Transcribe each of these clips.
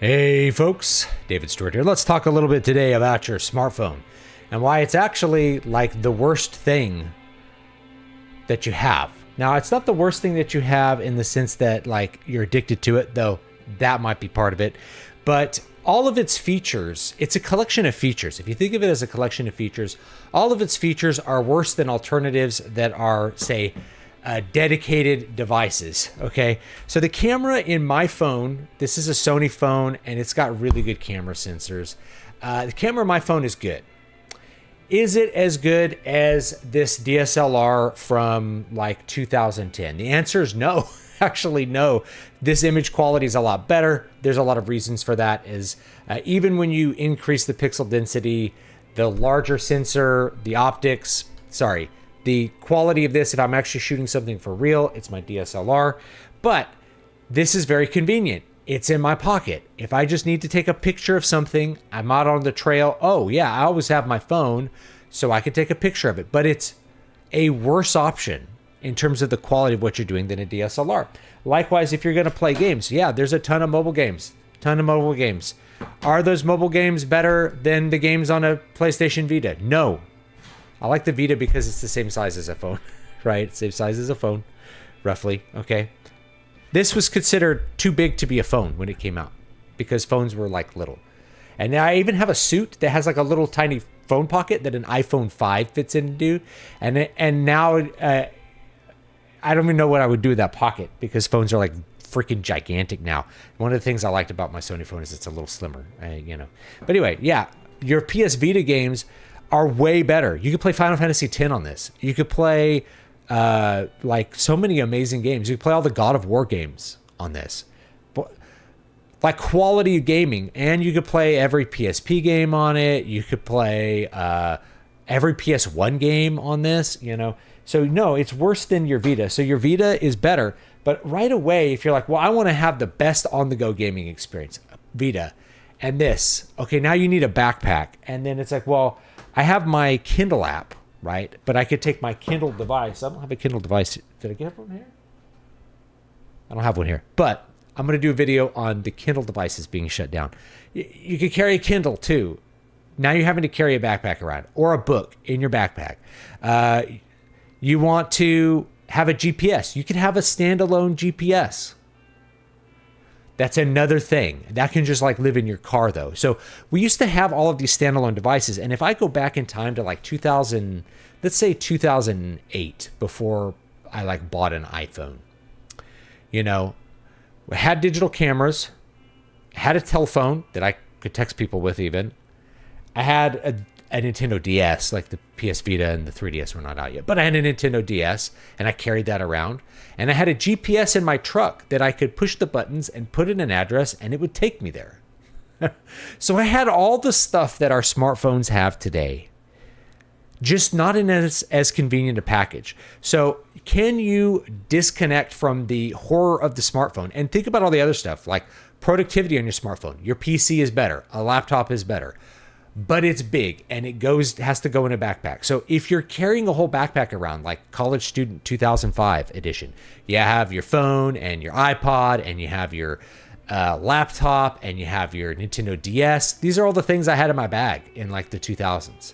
Hey folks, David Stewart here. Let's talk a little bit today about your smartphone and why it's actually like the worst thing that you have. Now, it's not the worst thing that you have in the sense that like you're addicted to it, though that might be part of it. But all of its features, it's a collection of features. If you think of it as a collection of features, all of its features are worse than alternatives that are, say, dedicated devices. Okay, so the camera in my phone, this is a Sony phone and it's got really good camera sensors. The camera in my phone is good. Is it as good as this DSLR from like 2010? The answer is no. Actually, no. This image quality is a lot better. There's a lot of reasons for that. Even when you increase the pixel density, the larger sensor, the optics, the quality of this, if I'm actually shooting something for real, it's my DSLR. But this is very convenient. It's in my pocket. If I just need to take a picture of something, I'm out on the trail. Oh yeah, I always have my phone, so I can take a picture of it. But it's a worse option in terms of the quality of what you're doing than a DSLR. Likewise, if you're gonna play games, yeah, there's a ton of mobile games. Are those mobile games better than the games on a PlayStation Vita? No. I like the Vita because it's the same size as a phone, right? Same size as a phone, roughly, okay? This was considered too big to be a phone when it came out because phones were like little. And now I even have a suit that has like a little tiny phone pocket that an iPhone 5 fits into. And now I don't even know what I would do with that pocket because phones are like freaking gigantic now. One of the things I liked about my Sony phone is it's a little slimmer, But anyway, yeah, your PS Vita games are way better. You could play Final Fantasy X on this. You could play like so many amazing games. You could play all the God of War games on this. Like quality gaming. And you could play every PSP game on it. You could play every PS1 game on this, So no, it's worse than your Vita. So your Vita is better. But right away, if you're like, well, I want to have the best on-the-go gaming experience, Vita, and this. Okay, now you need a backpack. And then it's like, well, I have my Kindle app, right? But I could take my Kindle device. I don't have a Kindle device. Did I get one here? I don't have one here. But I'm going to do a video on the Kindle devices being shut down. You could carry a Kindle too. Now you're having to carry a backpack around or a book in your backpack. You want to have a GPS. You could have a standalone GPS. That's another thing. That can just like live in your car though. So we used to have all of these standalone devices. And if I go back in time to like 2000, let's say 2008, before I like bought an iPhone, I had digital cameras, had a telephone that I could text people with even. I had a Nintendo DS, like the PS Vita and the 3DS were not out yet, but I had a Nintendo DS and I carried that around. And I had a GPS in my truck that I could push the buttons and put in an address and it would take me there. So I had all the stuff that our smartphones have today, just not in as convenient a package. So can you disconnect from the horror of the smartphone and think about all the other stuff like productivity on your smartphone? Your PC is better. A laptop is better. But it's big and it has to go in a backpack. So if you're carrying a whole backpack around, like College Student 2005 edition, you have your phone and your iPod and you have your laptop and you have your Nintendo DS. These are all the things I had in my bag in like the 2000s.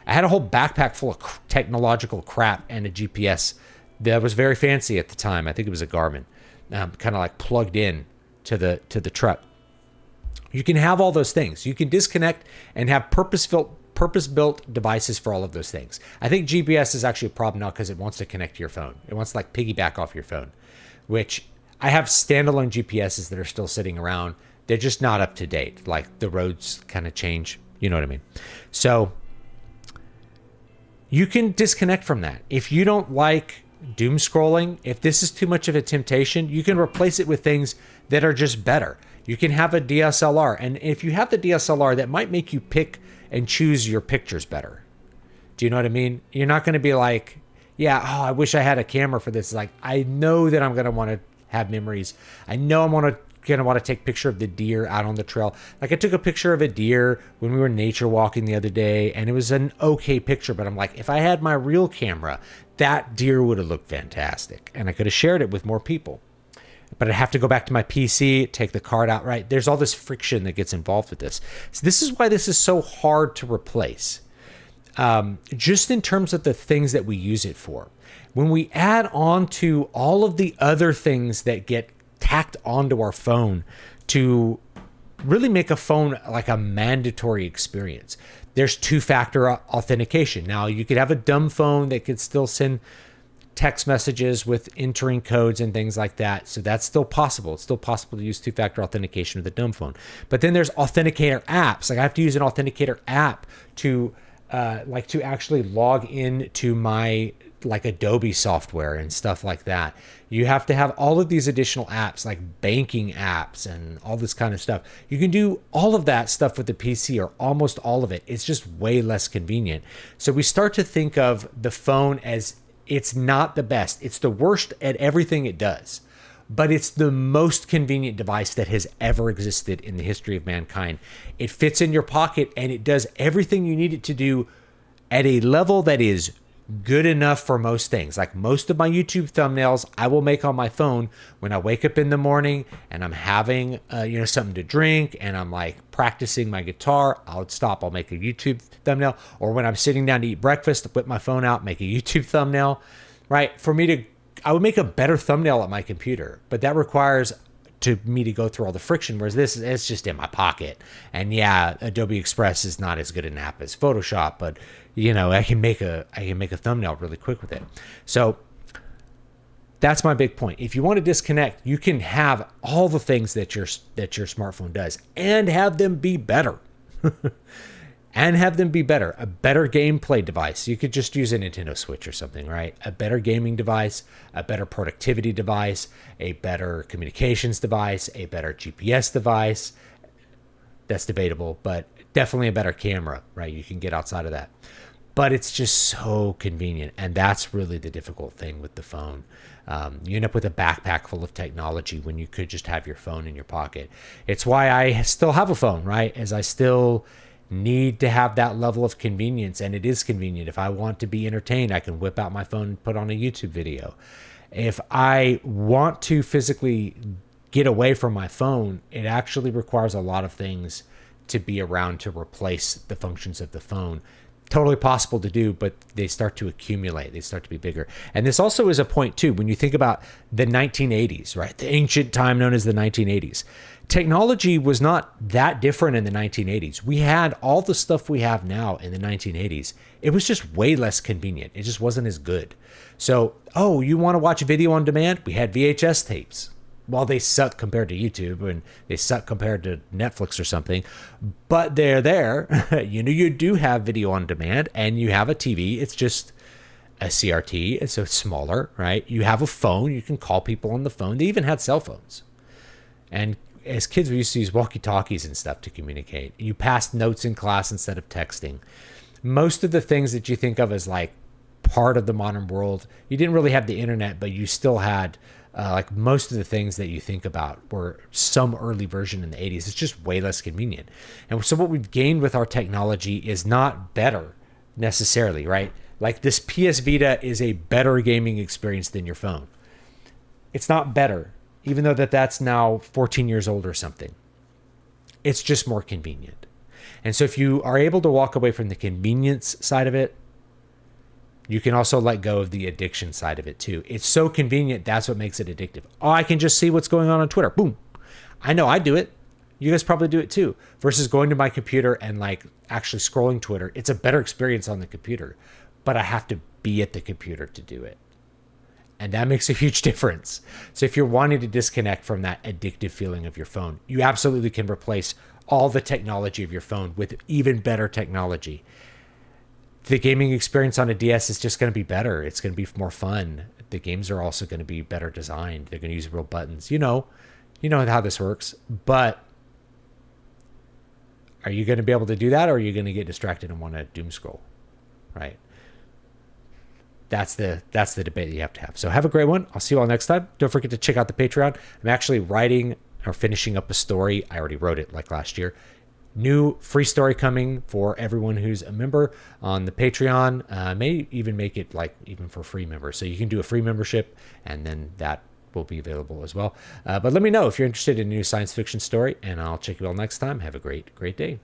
I had a whole backpack full of technological crap and a GPS that was very fancy at the time. I think it was a Garmin, kind of like plugged in to the truck. You can have all those things. You can disconnect and have purpose-built devices for all of those things. I think GPS is actually a problem now because it wants to connect to your phone. It wants to like piggyback off your phone, which I have standalone GPSs that are still sitting around. They're just not up to date. Like the roads kind of change. You know what I mean? So you can disconnect from that. If you don't like doom scrolling, if this is too much of a temptation, you can replace it with things that are just better. You can have a DSLR, and if you have the DSLR, that might make you pick and choose your pictures better. Do you know what I mean? You're not going to be like, yeah, I wish I had a camera for this. Like, I know that I'm going to want to have memories. I know I'm going to want to take a picture of the deer out on the trail. Like I took a picture of a deer when we were nature walking the other day, and it was an okay picture, but I'm like, if I had my real camera, that deer would have looked fantastic, and I could have shared it with more people. but I have to go back to my PC, take the card out, right? There's all this friction that gets involved with this. So this is why this is so hard to replace. Just in terms of the things that we use it for. When we add on to all of the other things that get tacked onto our phone to really make a phone like a mandatory experience. There's two-factor authentication. Now, you could have a dumb phone that could still send text messages with entering codes and things like that. So that's still possible. It's still possible to use two-factor authentication with a dumb phone. But then there's authenticator apps. Like I have to use an authenticator app to to actually log in to my like Adobe software and stuff like that. You have to have all of these additional apps like banking apps and all this kind of stuff. You can do all of that stuff with the PC or almost all of it. It's just way less convenient. So we start to think of the phone as it's not the best. It's the worst at everything it does, but it's the most convenient device that has ever existed in the history of mankind. It fits in your pocket and it does everything you need it to do at a level that is good enough for most things. Like most of my YouTube thumbnails, I will make on my phone when I wake up in the morning and I'm having, something to drink and I'm like practicing my guitar. I'll stop. I'll make a YouTube thumbnail. Or when I'm sitting down to eat breakfast, I'll whip my phone out, make a YouTube thumbnail. Right? I would make a better thumbnail at my computer, but that requires me to go through all the friction, whereas this it's just in my pocket. And yeah, Adobe Express is not as good an app as Photoshop, but I can make a thumbnail really quick with it. So that's my big point. If you want to disconnect, you can have all the things that your smartphone does and have them be better. And have them be better. A better gameplay device. You could just use a Nintendo Switch or something, right? A better gaming device, a better productivity device, a better communications device, a better GPS device. That's debatable, but definitely a better camera, right? You can get outside of that. But it's just so convenient. And that's really the difficult thing with the phone. You end up with a backpack full of technology when you could just have your phone in your pocket. It's why I still have a phone, right? As I still need to have that level of convenience, and it is convenient. If I want to be entertained, I can whip out my phone and put on a YouTube video. If I want to physically get away from my phone, it actually requires a lot of things to be around to replace the functions of the phone. Totally possible to do, but they start to accumulate. They start to be bigger. And this also is a point too, when you think about the 1980s, right? The ancient time known as the 1980s. Technology was not that different in the 1980s. We had all the stuff we have now in the 1980s. It was just way less convenient. It just wasn't as good. So, you want to watch video on demand? We had VHS tapes. Well, they suck compared to YouTube and they suck compared to Netflix or something, but they're there. You do have video on demand and you have a TV. It's just a CRT. It's so smaller, right? You have a phone. You can call people on the phone. They even had cell phones. And as kids, we used to use walkie-talkies and stuff to communicate. You passed notes in class instead of texting. Most of the things that you think of as like part of the modern world, you didn't really have the internet, but you still had like most of the things that you think about were some early version in the 80s. It's just way less convenient. And so what we've gained with our technology is not better necessarily, right? Like this PS Vita is a better gaming experience than your phone. It's not better, even though that's now 14 years old or something. It's just more convenient. And so if you are able to walk away from the convenience side of it, you can also let go of the addiction side of it too. It's so convenient, that's what makes it addictive. I can just see what's going on Twitter. Boom. I know I do it. You guys probably do it too. Versus going to my computer and like actually scrolling Twitter. It's a better experience on the computer, but I have to be at the computer to do it. And that makes a huge difference. So if you're wanting to disconnect from that addictive feeling of your phone, you absolutely can replace all the technology of your phone with even better technology. The gaming experience on a DS is just going to be better. It's going to be more fun. The games are also going to be better designed. They're going to use real buttons. You know how this works. But are you going to be able to do that, or are you going to get distracted and want to doom scroll? Right? That's the debate that you have to have. So have a great one. I'll see you all next time. Don't forget to check out the Patreon. I'm actually writing or finishing up a story. I already wrote it like last year. New free story coming for everyone who's a member on the Patreon. May even make it like even for free members. So you can do a free membership, and then that will be available as well. But let me know if you're interested in a new science fiction story, and I'll check you all next time. Have a great day.